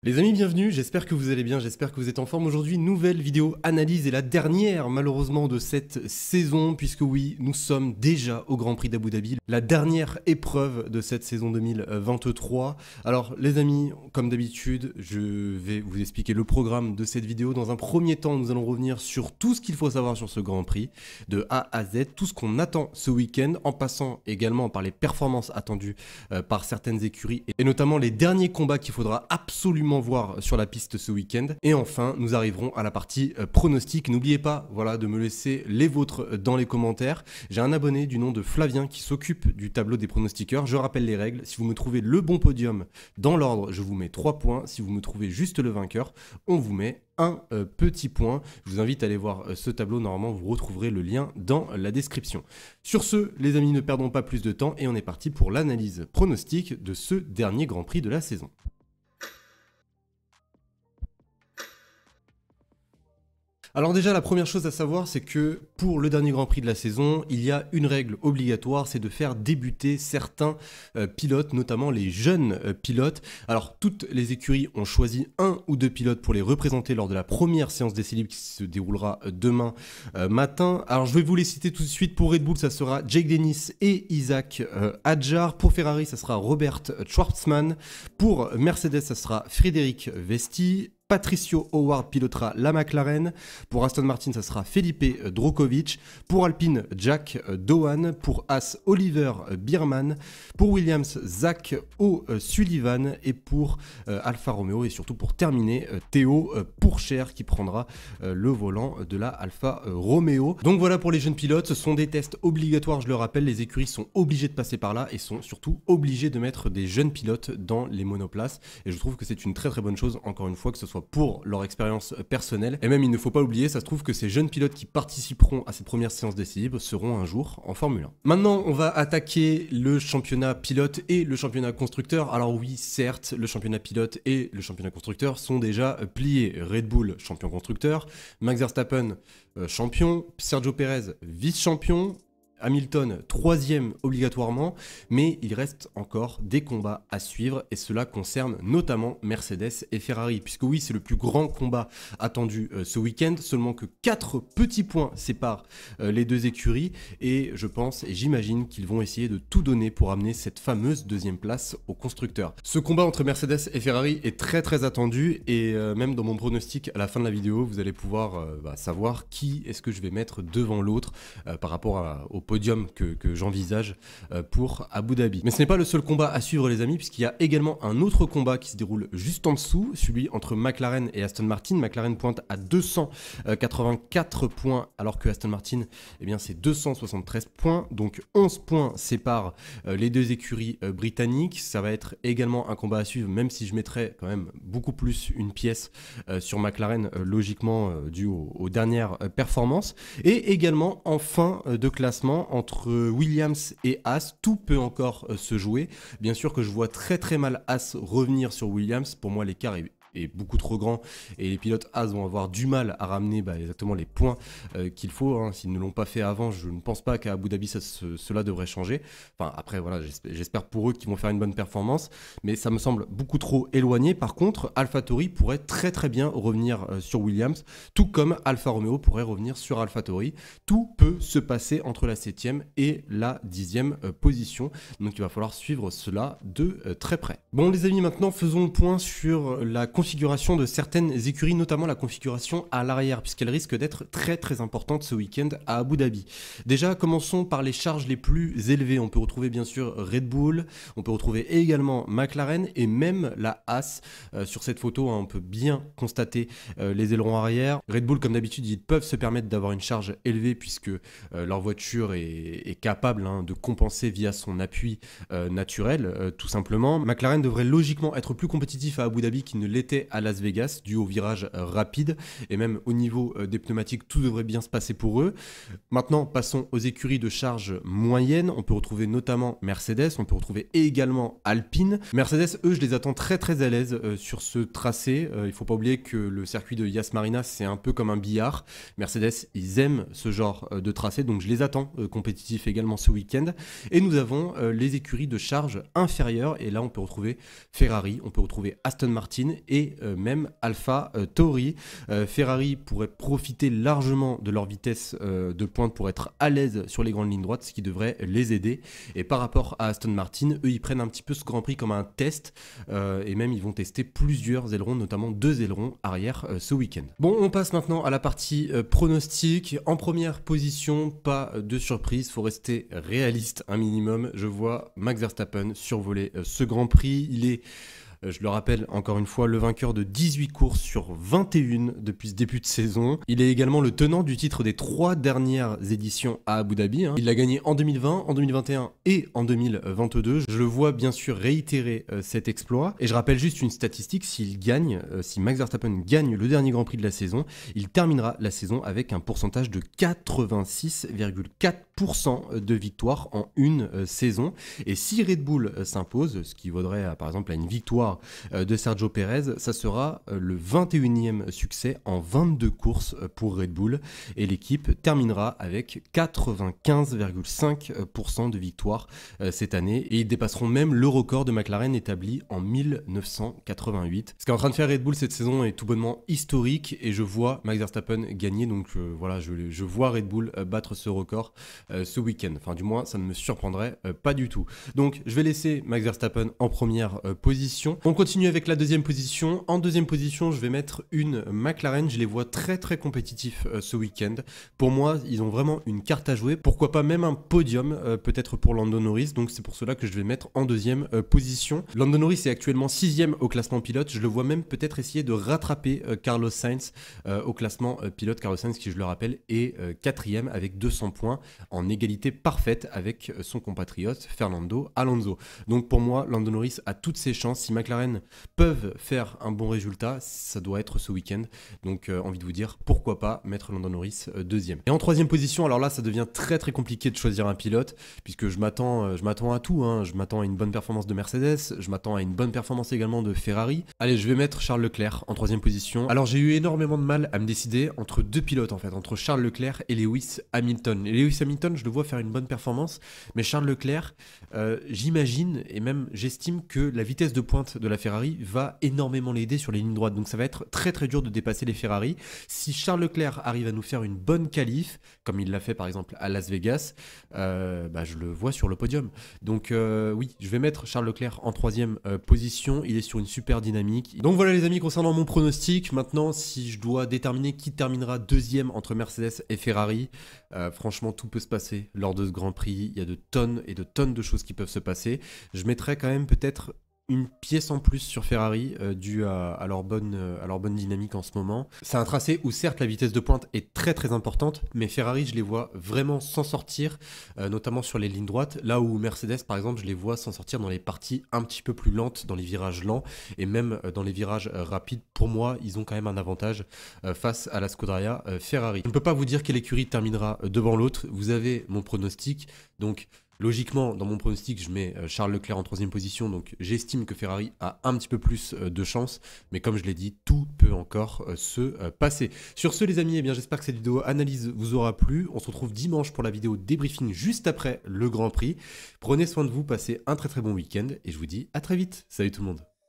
Les amis, bienvenue, j'espère que vous allez bien, j'espère que vous êtes en forme. Aujourd'hui, nouvelle vidéo analyse et la dernière malheureusement de cette saison, puisque oui, nous sommes déjà au Grand Prix d'Abu Dhabi, la dernière épreuve de cette saison 2023. Alors les amis, comme d'habitude, je vais vous expliquer le programme de cette vidéo. Dans un premier temps, nous allons revenir sur tout ce qu'il faut savoir sur ce Grand Prix, de A à Z, tout ce qu'on attend ce week-end, en passant également par les performances attendues par certaines écuries, et notamment les derniers combats qu'il faudra absolument voir sur la piste ce week-end. Et enfin, nous arriverons à la partie pronostic. N'oubliez pas, voilà, de me laisser les vôtres dans les commentaires. J'ai un abonné du nom de Flavien qui s'occupe du tableau des pronostiqueurs. Je rappelle les règles. Si vous me trouvez le bon podium dans l'ordre, je vous mets 3 points. Si vous me trouvez juste le vainqueur, on vous met un petit point. Je vous invite à aller voir ce tableau. Normalement, vous retrouverez le lien dans la description. Sur ce, les amis, ne perdons pas plus de temps et on est parti pour l'analyse pronostique de ce dernier Grand Prix de la saison. Alors déjà, la première chose à savoir, c'est que pour le dernier Grand Prix de la saison, il y a une règle obligatoire, c'est de faire débuter certains pilotes, notamment les jeunes pilotes. Alors toutes les écuries ont choisi un ou deux pilotes pour les représenter lors de la première séance d'essai libre qui se déroulera demain matin. Alors je vais vous les citer tout de suite. Pour Red Bull, ça sera Jake Dennis et Isaac Hadjar. Pour Ferrari, ça sera Robert Schwartzman. Pour Mercedes, ça sera Frédéric Vesti. Patricio Howard pilotera la McLaren. Pour Aston Martin, ça sera Felipe Drugovich. Pour Alpine, Jack Doohan. Pour Haas, Oliver Biermann. Pour Williams, Zach O'Sullivan. Et pour Alfa Romeo, et surtout pour terminer, Théo Pourchaire qui prendra le volant de la Alfa Romeo. Donc voilà pour les jeunes pilotes. Ce sont des tests obligatoires, je le rappelle. Les écuries sont obligées de passer par là et sont surtout obligées de mettre des jeunes pilotes dans les monoplaces. Et je trouve que c'est une très très bonne chose, encore une fois, que ce soit pour leur expérience personnelle. Et même, il ne faut pas oublier, ça se trouve que ces jeunes pilotes qui participeront à cette première séance d'essai libre seront un jour en Formule 1. Maintenant, on va attaquer le championnat pilote et le championnat constructeur. Alors oui, certes, le championnat pilote et le championnat constructeur sont déjà pliés. Red Bull, champion constructeur, Max Verstappen, champion, Sergio Perez, vice-champion, Hamilton, troisième obligatoirement, mais il reste encore des combats à suivre et cela concerne notamment Mercedes et Ferrari, puisque oui, c'est le plus grand combat attendu ce week-end, seulement que 4 petits points séparent les deux écuries et je pense et j'imagine qu'ils vont essayer de tout donner pour amener cette fameuse deuxième place aux constructeurs. Ce combat entre Mercedes et Ferrari est très très attendu et même dans mon pronostic à la fin de la vidéo, vous allez pouvoir savoir qui est-ce que je vais mettre devant l'autre par rapport au podium que j'envisage pour Abu Dhabi. Mais ce n'est pas le seul combat à suivre les amis, puisqu'il y a également un autre combat qui se déroule juste en dessous, celui entre McLaren et Aston Martin. McLaren pointe à 284 points, alors que Aston Martin, eh bien, c'est 273 points, donc 11 points séparent les deux écuries britanniques. Ça va être également un combat à suivre, même si je mettrais quand même beaucoup plus une pièce sur McLaren, logiquement dû aux dernières performances. Et également en fin de classement, entre Williams et Haas, tout peut encore se jouer. Bien sûr que je vois très très mal Haas revenir sur Williams. Pour moi, l'écart est beaucoup trop grand et les pilotes Haas vont avoir du mal à ramener exactement les points qu'il faut, hein. S'ils ne l'ont pas fait avant, je ne pense pas qu'à Abu Dhabi cela devrait changer. Enfin après voilà, j'espère pour eux qu'ils vont faire une bonne performance, mais ça me semble beaucoup trop éloigné. Par contre, AlphaTauri pourrait très très bien revenir sur Williams, tout comme Alfa Romeo pourrait revenir sur AlphaTauri. Tout peut se passer entre la 7e et la 10e position, donc il va falloir suivre cela de très près. Bon les amis, maintenant faisons le point sur la configuration de certaines écuries, notamment la configuration à l'arrière, puisqu'elle risque d'être très très importante ce week-end à Abu Dhabi. Déjà, commençons par les charges les plus élevées. On peut retrouver bien sûr Red Bull, on peut retrouver également McLaren et même la Haas. Sur cette photo, hein, on peut bien constater les ailerons arrière. Red Bull, comme d'habitude, ils peuvent se permettre d'avoir une charge élevée puisque leur voiture est capable, hein, de compenser via son appui naturel, tout simplement. McLaren devrait logiquement être plus compétitif à Abu Dhabi qu'il ne l'était à Las Vegas, dû au virage rapide, et même au niveau des pneumatiques, tout devrait bien se passer pour eux. Maintenant, passons aux écuries de charge moyenne. On peut retrouver notamment Mercedes, on peut retrouver également Alpine. Mercedes, eux, je les attends très très à l'aise sur ce tracé. Il ne faut pas oublier que le circuit de Yas Marina, c'est un peu comme un billard. Mercedes, ils aiment ce genre de tracé, donc je les attends compétitifs également ce week-end. Et nous avons les écuries de charge inférieure, et là on peut retrouver Ferrari, on peut retrouver Aston Martin et et même Alpha Tauri. Ferrari pourrait profiter largement de leur vitesse de pointe pour être à l'aise sur les grandes lignes droites, ce qui devrait les aider. Et par rapport à Aston Martin, eux ils prennent un petit peu ce Grand Prix comme un test et même ils vont tester plusieurs ailerons, notamment 2 ailerons arrière ce week-end. Bon, on passe maintenant à la partie pronostic. En première position, pas de surprise, faut rester réaliste un minimum. Je vois Max Verstappen survoler ce Grand Prix. Il est, je le rappelle encore une fois, le vainqueur de 18 courses sur 21 depuis ce début de saison. Il est également le tenant du titre des 3 dernières éditions à Abu Dhabi. Il l'a gagné en 2020, en 2021 et en 2022. Je le vois bien sûr réitérer cet exploit. Et je rappelle juste une statistique, s'il gagne, si Max Verstappen gagne le dernier Grand Prix de la saison, il terminera la saison avec un pourcentage de 86,4% de victoire en une saison. Et si Red Bull s'impose, ce qui vaudrait par exemple à une victoire de Sergio Pérez, ça sera le 21e succès en 22 courses pour Red Bull et l'équipe terminera avec 95,5% de victoire cette année et ils dépasseront même le record de McLaren établi en 1988. Ce qu'est en train de faire Red Bull cette saison est tout bonnement historique et je vois Max Verstappen gagner, donc voilà, je vois Red Bull battre ce record ce week-end. Enfin du moins ça ne me surprendrait pas du tout. Donc je vais laisser Max Verstappen en première position. On continue avec la deuxième position. En deuxième position, je vais mettre une McLaren. Je les vois très très compétitifs ce week-end. Pour moi, ils ont vraiment une carte à jouer. Pourquoi pas même un podium, peut-être pour Lando Norris. Donc c'est pour cela que je vais mettre en deuxième position. Lando Norris est actuellement 6e au classement pilote. Je le vois même peut-être essayer de rattraper Carlos Sainz au classement pilote. Carlos Sainz, qui je le rappelle, est 4e avec 200 points en égalité parfaite avec son compatriote Fernando Alonso. Donc pour moi, Lando Norris a toutes ses chances. Si McLaren peuvent faire un bon résultat, ça doit être ce week-end. Donc envie de vous dire, pourquoi pas mettre Lando Norris deuxième. Et en troisième position, alors là ça devient très très compliqué de choisir un pilote, puisque je m'attends à tout. Je m'attends à une bonne performance de Mercedes, je m'attends à une bonne performance également de Ferrari. Allez, je vais mettre Charles Leclerc en troisième position. Alors j'ai eu énormément de mal à me décider entre deux pilotes en fait, entre Charles Leclerc et Lewis Hamilton. Et Lewis Hamilton, je le vois faire une bonne performance, mais Charles Leclerc, j'imagine et même j'estime que la vitesse de pointe de la Ferrari va énormément l'aider sur les lignes droites. Donc ça va être très très dur de dépasser les Ferrari. Si Charles Leclerc arrive à nous faire une bonne qualif, comme il l'a fait par exemple à Las Vegas, je le vois sur le podium. Donc oui, je vais mettre Charles Leclerc en troisième position. Il est sur une super dynamique. Donc voilà les amis, concernant mon pronostic. Maintenant, si je dois déterminer qui terminera deuxième entre Mercedes et Ferrari, franchement tout peut se passer lors de ce Grand Prix. Il y a de tonnes et de tonnes de choses qui peuvent se passer. Je mettrais quand même peut-être une pièce en plus sur Ferrari due à leur bonne dynamique en ce moment. C'est un tracé où certes la vitesse de pointe est très très importante, mais Ferrari je les vois vraiment s'en sortir, notamment sur les lignes droites, là où Mercedes par exemple je les vois s'en sortir dans les parties un petit peu plus lentes, dans les virages lents et même dans les virages rapides. Pour moi ils ont quand même un avantage face à la Scuderia Ferrari. Je ne peux pas vous dire quelle écurie terminera devant l'autre, vous avez mon pronostic, donc logiquement, dans mon pronostic, je mets Charles Leclerc en troisième position, donc j'estime que Ferrari a un petit peu plus de chance, mais comme je l'ai dit, tout peut encore se passer. Sur ce les amis, eh bien, j'espère que cette vidéo analyse vous aura plu. On se retrouve dimanche pour la vidéo débriefing juste après le Grand Prix. Prenez soin de vous, passez un très très bon week-end, et je vous dis à très vite. Salut tout le monde.